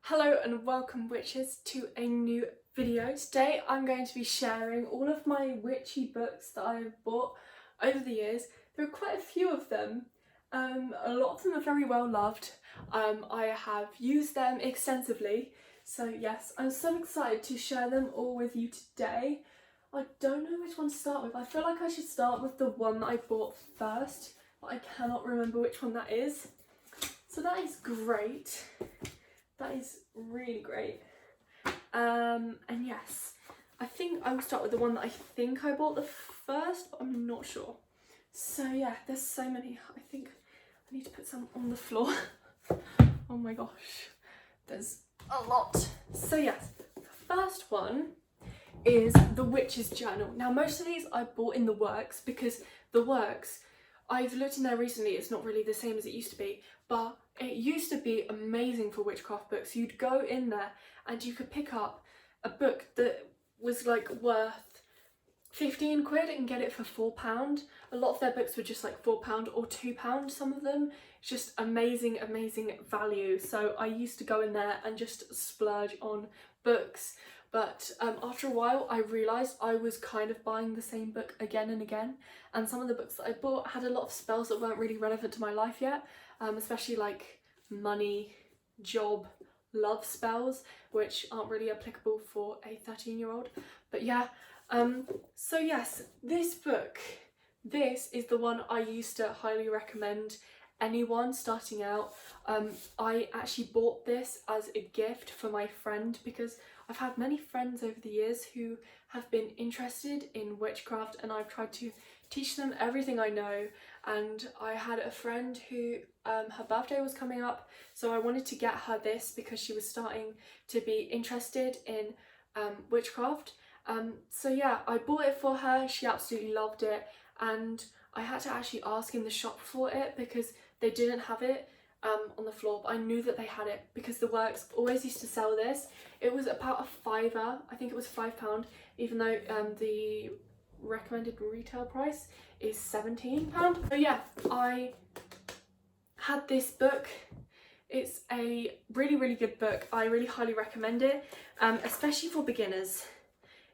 Hello and welcome witches to a new video. Today I'm going to be sharing all of my witchy books that I've bought over the years. There are quite a few of them. A lot of them are very well loved. I have used them extensively. So yes, I'm so excited to share them all with you today. I don't know which one to start with. I feel like I should start with the one that I bought first, but I cannot remember which one that is. So that is great. That is really great. And yes, I think I will start with the one that I think I bought the first, but I'm not sure. So yeah, there's so many. I think I need to put some on the floor. Oh my gosh, there's a lot. So yes, the first one is The Witch's Journal. Now most of these I bought in the Works because the Works, I've looked in there recently, it's not really the same as it used to be, but it used to be amazing for witchcraft books. You'd go in there and you could pick up a book that was like worth 15 quid and get it for £4. A lot of their books were just like £4 or £2, some of them. It's just amazing value. So I used to go in there and just splurge on books. But after a while I realised I was kind of buying the same book again and again, and some of the books that I bought had a lot of spells that weren't really relevant to my life yet, especially like money, job, love spells, which aren't really applicable for a 13-year-old. But yeah, so yes, this book, this is the one I used to highly recommend anyone starting out. I actually bought this as a gift for my friend because I've had many friends over the years who have been interested in witchcraft, and I've tried to teach them everything I know. And I had a friend who her birthday was coming up, so I wanted to get her this because she was starting to be interested in witchcraft. So yeah, I bought it for her. She absolutely loved it, and I had to actually ask in the shop for it because they didn't have it on the floor, but I knew that they had it because the Works always used to sell this. It was about a fiver, I think it was £5, even though the recommended retail price is £17. So yeah, I had this book. It's a really good book. I really highly recommend it, especially for beginners.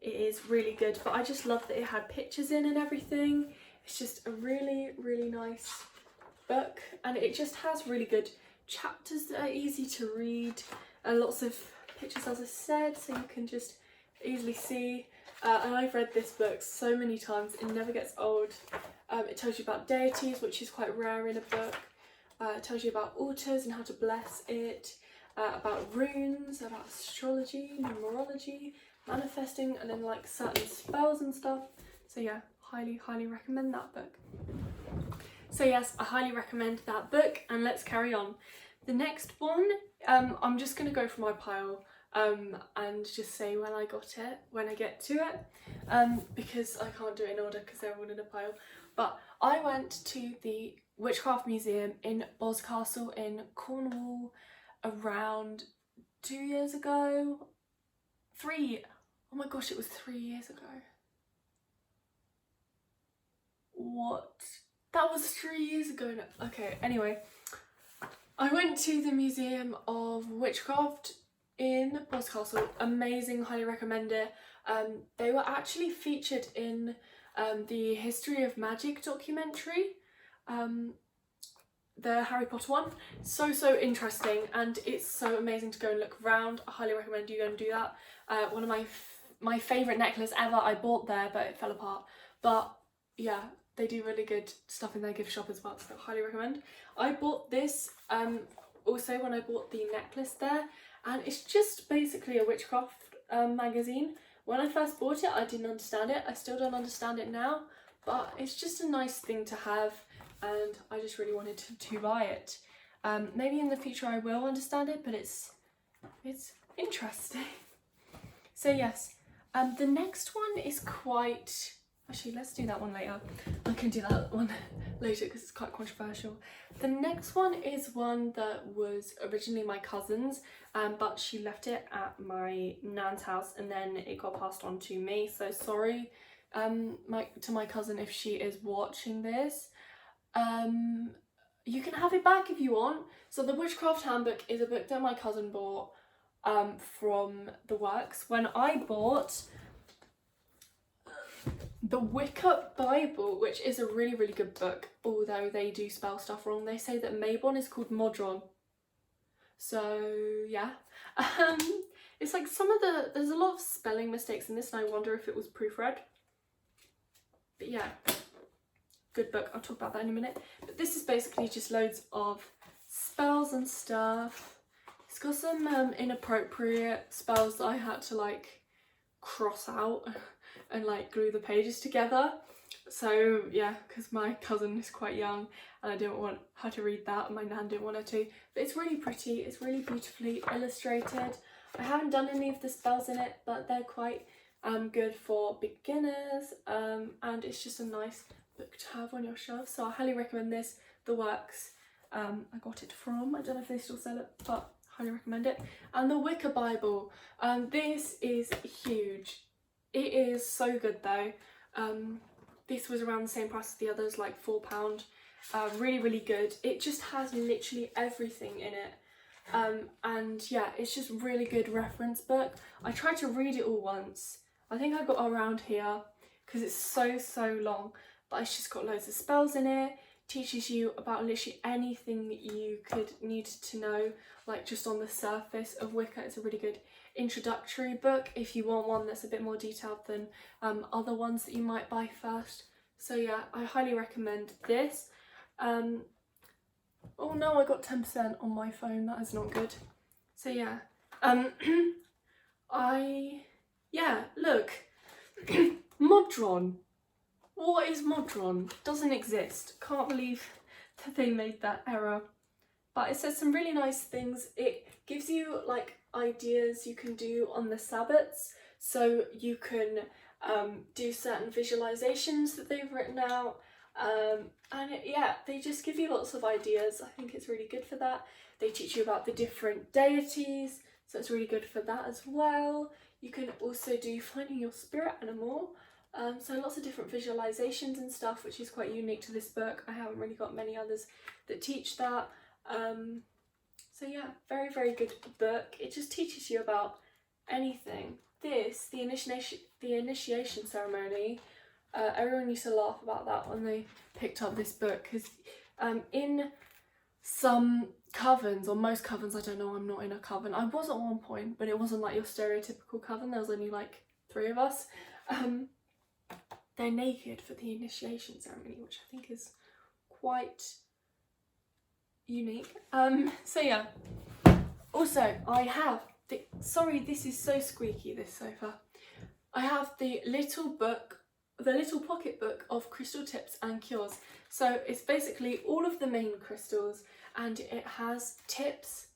It is really good, but I just love that it had pictures in and everything. It's just a really nice book, and it just has really good chapters that are easy to read, and lots of pictures, as I said, so you can just easily see. And I've read this book so many times, it never gets old. It tells you about deities, which is quite rare in a book. It tells you about altars and how to bless it, about runes, about astrology, numerology, manifesting, and then like certain spells and stuff. So yeah, highly recommend that book. So yes, I highly recommend that book, and let's carry on. The next one, I'm just going to go for my pile and just say when I got it, when I get to it, because I can't do it in order because they're all in a pile. But I went to the Witchcraft Museum in Boscastle in Cornwall around 2 years ago. Oh my gosh, it was 3 years ago. What? That was 3 years ago now. Okay, anyway, I went to the Museum of Witchcraft in Boscastle. Amazing, highly recommend it. They were actually featured in the History of Magic documentary, the Harry Potter one. So interesting, and it's so amazing to go and look around. I highly recommend you go and do that. One of my favourite necklace ever I bought there, but it fell apart. But yeah, they do really good stuff in their gift shop as well, so highly recommend. I bought this also when I bought the necklace there, and it's just basically a witchcraft magazine. When I first bought it, I didn't understand it. I still don't understand it now, but it's just a nice thing to have, and I just really wanted to buy it. Maybe in the future I will understand it, but it's interesting. So yes, the next one is quite... Actually, let's do that one later. I can do that one later because it's quite controversial. The next one is one that was originally my cousin's, but she left it at my nan's house and then it got passed on to me. So sorry to my cousin if she is watching this. You can have it back if you want. So the Witchcraft Handbook is a book that my cousin bought from the works. When I bought the Wicca Bible, which is a really, really good book, although they do spell stuff wrong. They say that Mabon is called Modron. So yeah, it's like there's a lot of spelling mistakes in this, and I wonder if it was proofread. But yeah, good book. I'll talk about that in a minute. But this is basically just loads of spells and stuff. It's got some inappropriate spells that I had to like cross out and like glue the pages together. So yeah, because my cousin is quite young and I didn't want her to read that, my nan didn't want her to. But it's really pretty, it's really beautifully illustrated. I haven't done any of the spells in it, but they're quite good for beginners, and it's just a nice book to have on your shelf. So I highly recommend this. The Works, I got it from, I don't know if they still sell it, but highly recommend it. And the Wicca Bible, this is huge. It is so good though. This was around the same price as the others, like £4. Really, really good. It just has literally everything in it. And yeah, it's just really good reference book. I tried to read it all once. I think I got around here because it's so long, but it's just got loads of spells in it. Teaches you about literally anything that you could need to know, like just on the surface of Wicca. It's a really good introductory book if you want one that's a bit more detailed than other ones that you might buy first. So yeah, I highly recommend this. Oh no, I got 10% on my phone, that is not good. So yeah, look, Modron. What is Modron? Doesn't exist. Can't believe that they made that error. But it says some really nice things. It gives you like ideas you can do on the Sabbats. So you can do certain visualizations that they've written out. Yeah, they just give you lots of ideas. I think it's really good for that. They teach you about the different deities. So it's really good for that as well. You can also do finding your spirit animal. So lots of different visualizations and stuff, which is quite unique to this book. I haven't really got many others that teach that. So yeah, very, very good book. It just teaches you about anything. The initiation ceremony, everyone used to laugh about that when they picked up this book, because in some covens, or most covens, I don't know, I'm not in a coven. I was at one point, but it wasn't like your stereotypical coven. There was only like 3 of us. They're naked for the initiation ceremony, which I think is quite unique. So yeah. Also, I have sorry, this is so squeaky, this sofa. I have the little pocket book of crystal tips and cures. So it's basically all of the main crystals, and it has tips.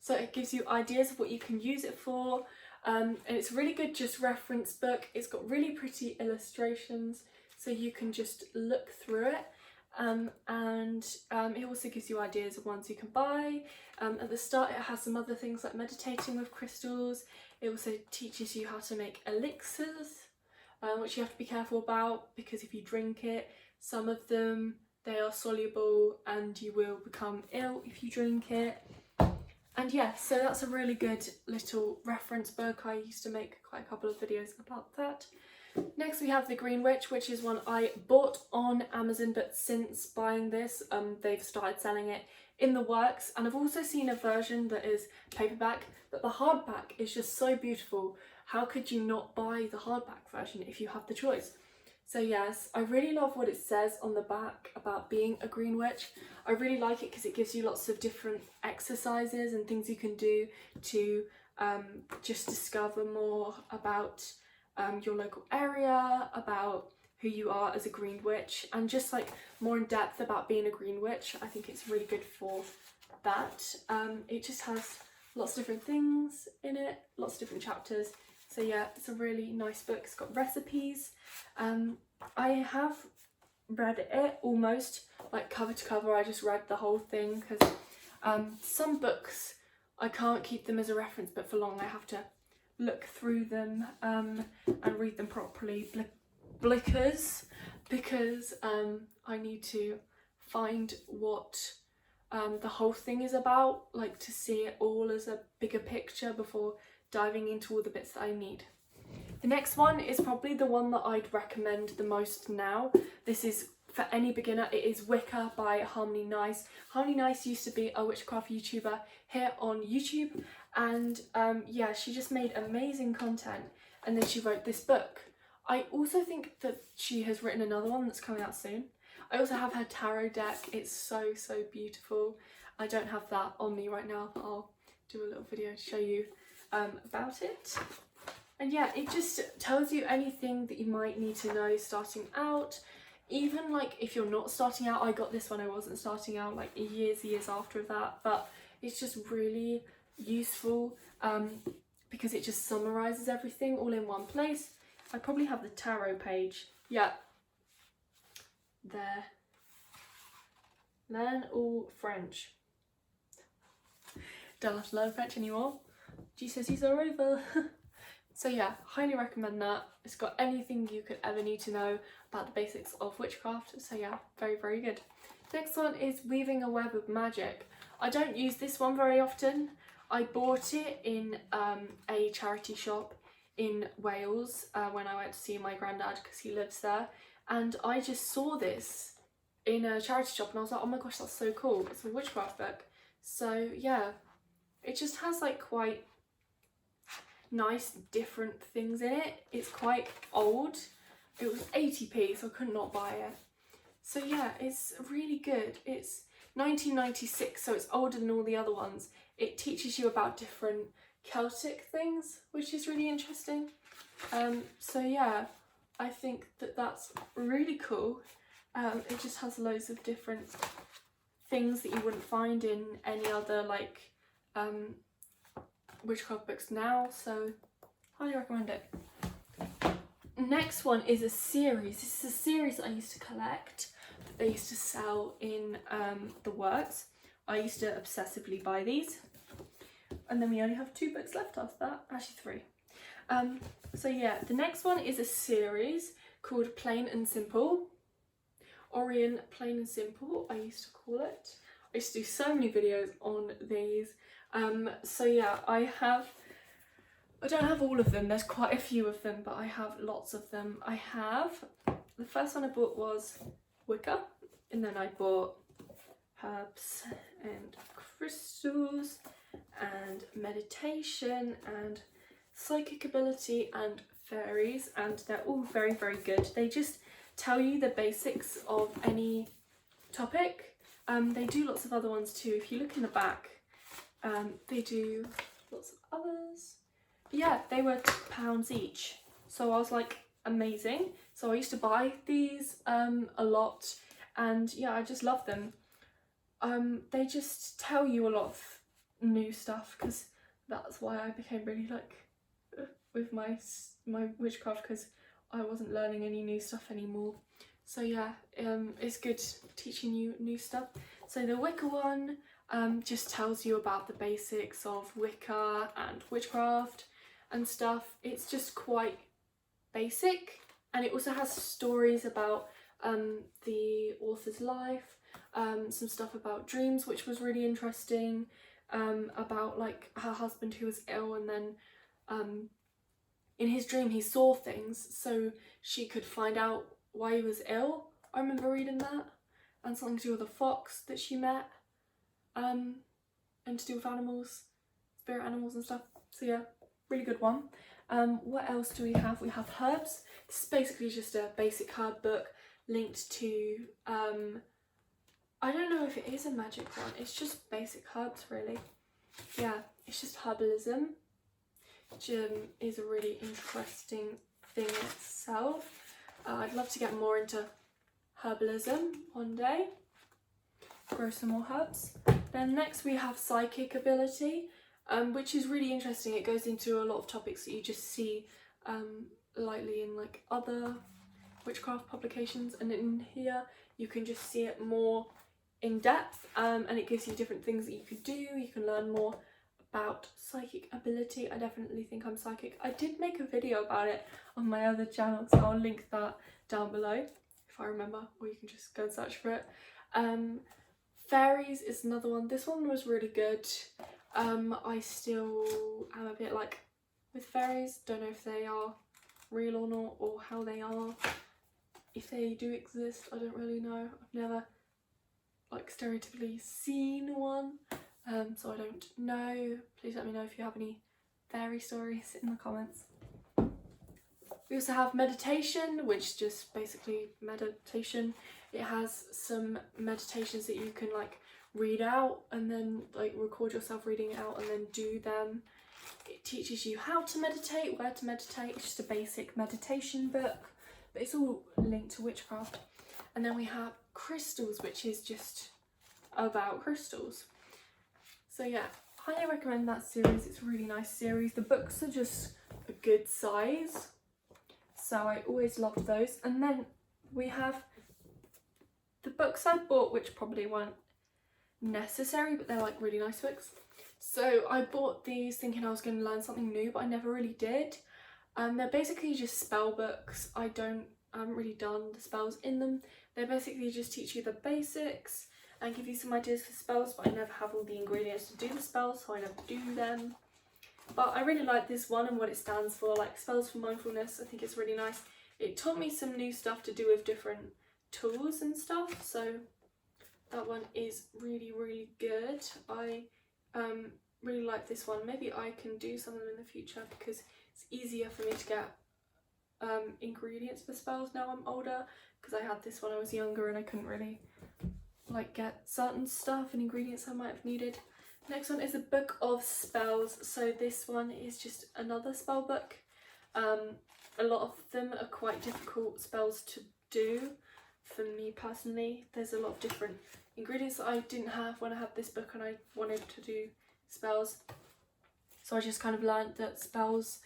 So it gives you ideas of what you can use it for. And it's a really good just reference book. It's got really pretty illustrations, so you can just look through it. It also gives you ideas of ones you can buy. At the start it has some other things like meditating with crystals. It also teaches you how to make elixirs, which you have to be careful about, because if you drink it, some of them, they are soluble and you will become ill if you drink it. And yeah, so that's a really good little reference book. I used to make quite a couple of videos about that. Next we have The Green Witch, which is one I bought on Amazon, but since buying this, they've started selling it in the works. And I've also seen a version that is paperback, but the hardback is just so beautiful. How could you not buy the hardback version if you have the choice? So yes, I really love what it says on the back about being a green witch. I really like it because it gives you lots of different exercises and things you can do to just discover more about your local area, about who you are as a green witch, and just like more in depth about being a green witch. I think it's really good for that. It just has lots of different things in it, lots of different chapters. So yeah, it's a really nice book. It's got recipes. I have read it almost like cover to cover. I just read the whole thing because some books I can't keep them as a reference book for long. I have to look through them and read them properly because I need to find what the whole thing is about, like to see it all as a bigger picture before diving into all the bits that I need. The next one is probably the one that I'd recommend the most now. This is for any beginner. It is Wicca by Harmony Nice. Harmony Nice used to be a witchcraft YouTuber here on YouTube, and yeah, she just made amazing content, and then she wrote this book. I also think that she has written another one that's coming out soon. I also have her tarot deck. It's so beautiful. I don't have that on me right now, but I'll do a little video to show you about it. And yeah, it just tells you anything that you might need to know starting out. Even like if you're not starting out, I got this when I wasn't starting out, like years after that, but it's just really useful because it just summarizes everything all in one place. I probably have the tarot page. Yeah. There. Learn all French. Don't have to learn French anymore. GCSEs are over. So yeah, highly recommend that. It's got anything you could ever need to know about the basics of witchcraft. So yeah, very good. Next one is Weaving a Web of Magic. I don't use this one very often. I bought it in a charity shop in Wales when I went to see my granddad because he lives there, and I just saw this in a charity shop and I was like, oh my gosh, that's so cool. It's a witchcraft book. So yeah, it just has like quite nice different things in it. It's quite old. It was 80p, so I could not buy it. So yeah, it's really good. It's 1996, so it's older than all the other ones. It teaches you about different Celtic things, which is really interesting. So yeah, I think that that's really cool. It just has loads of different things that you wouldn't find in any other like witchcraft books now, so highly recommend it. Next one is a series. This is a series that I used to collect that they used to sell in the works. I used to obsessively buy these, and then we only have 2 books left after that, actually 3. So yeah, the next one is a series called Plain and Simple. Orion Plain and Simple, I used to call it. I used to do so many videos on these. So yeah, I don't have all of them, there's quite a few of them, but I have lots of them. The first one I bought was Wicca, and then I bought herbs and crystals and meditation and psychic ability and fairies, and they're all very good. They just tell you the basics of any topic. They do lots of other ones too. If you look in the back, they do lots of others. But yeah, they were £2 each, so I was like, amazing. So I used to buy these a lot, and yeah, I just love them. They just tell you a lot of new stuff, because that's why I became really like with my witchcraft, because I wasn't learning any new stuff anymore. So yeah, it's good teaching you new stuff. So the Wicca one just tells you about the basics of Wicca and witchcraft and stuff. It's just quite basic, and it also has stories about the author's life, some stuff about dreams, which was really interesting, about like her husband who was ill, and then in his dream he saw things so she could find out why he was ill. I remember reading that, and something to do with a fox that she met, and to do with animals, spirit animals and stuff. So yeah, really good one. What else do we have? We have herbs. This is basically just a basic herb book linked to, I don't know if it is a magic one, it's just basic herbs really. Yeah, it's just herbalism, which is a really interesting thing in itself. I'd love to get more into herbalism one day, grow some more herbs. Then next we have psychic ability, which is really interesting. It goes into a lot of topics that you just see lightly in like other witchcraft publications, and in here you can just see it more in depth, and it gives you different things that you could do. You can learn more about psychic ability. I definitely think I'm psychic. I did make a video about it on my other channel, so I'll link that down below if I remember, or you can just go and search for it. Fairies is another one. This one was really good. I still am a bit like with fairies, don't know if they are real or not, or how they are, if they do exist. I don't really know. I've never like stereotypically seen one, so I don't know. Please let me know if you have any fairy stories in the comments. We also have meditation, which is just basically meditation. It has some meditations that you can like read out and then like record yourself reading it out and then do them. It teaches you how to meditate, where to meditate. It's just a basic meditation book, but it's all linked to witchcraft. And then we have crystals, which is just about crystals. So yeah, highly recommend that series. It's a really nice series. The books are just a good size, so I always loved those. And then we have the books I bought, which probably weren't necessary, but they're like really nice books. So I bought these thinking I was going to learn something new, but I never really did. They're basically just spell books. I haven't really done the spells in them. They basically just teach you the basics and give you some ideas for spells, but I never have all the ingredients to do the spells, so I never do them. But I really like this one and what it stands for, like spells for mindfulness. I think it's really nice. It taught me some new stuff to do with different tools and stuff, so that one is really, really good. I really like this one. Maybe I can do some of them in the future because it's easier for me to get ingredients for spells now I'm older, because I had this when I was younger and I couldn't really like get certain stuff and ingredients I might have needed. Next one is a book of spells. So this one is just another spell book. A lot of them are quite difficult spells to do for me personally. There's a lot of different ingredients that I didn't have when I had this book and I wanted to do spells. So I just kind of learned that spells,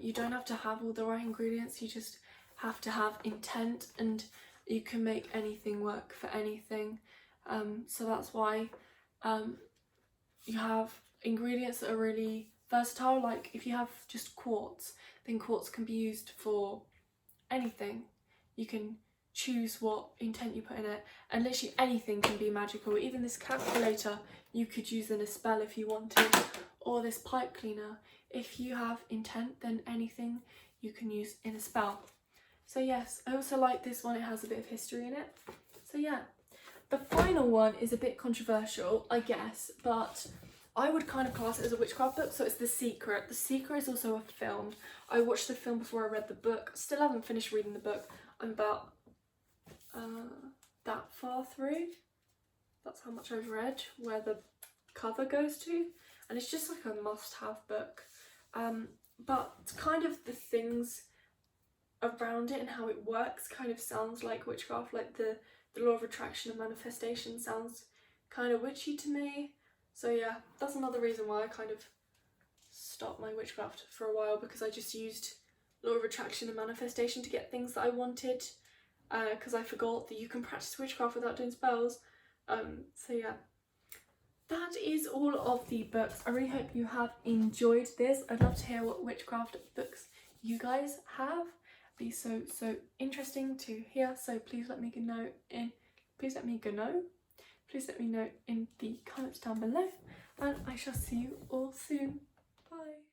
you don't have to have all the right ingredients, you just have to have intent, and you can make anything work for anything. So that's why you have ingredients that are really versatile. Like if you have just quartz, then quartz can be used for anything. You can choose what intent you put in it, and literally anything can be magical. Even this calculator you could use in a spell if you wanted, or this pipe cleaner. If you have intent, then anything you can use in a spell. So yes, I also like this one. It has a bit of history in it. So yeah, the final one is a bit controversial, I guess, but I would kind of class it as a witchcraft book. So it's The Secret. The Secret is also a film. I watched the film before I read the book. Still haven't finished reading the book. I'm about that far through. That's how much I've read, where the cover goes to, and it's just like a must-have book. But kind of the things around it and how it works kind of sounds like witchcraft, like the law of attraction and manifestation sounds kind of witchy to me. So yeah, that's another reason why I kind of stopped my witchcraft for a while, because I just used law of attraction and manifestation to get things that I wanted, because I forgot that you can practice witchcraft without doing spells. So yeah, that is all of the books. I really hope you have enjoyed this. I'd love to hear what witchcraft books you guys have. Be so interesting to hear. So please let me know in the comments down below, and I shall see you all soon. Bye.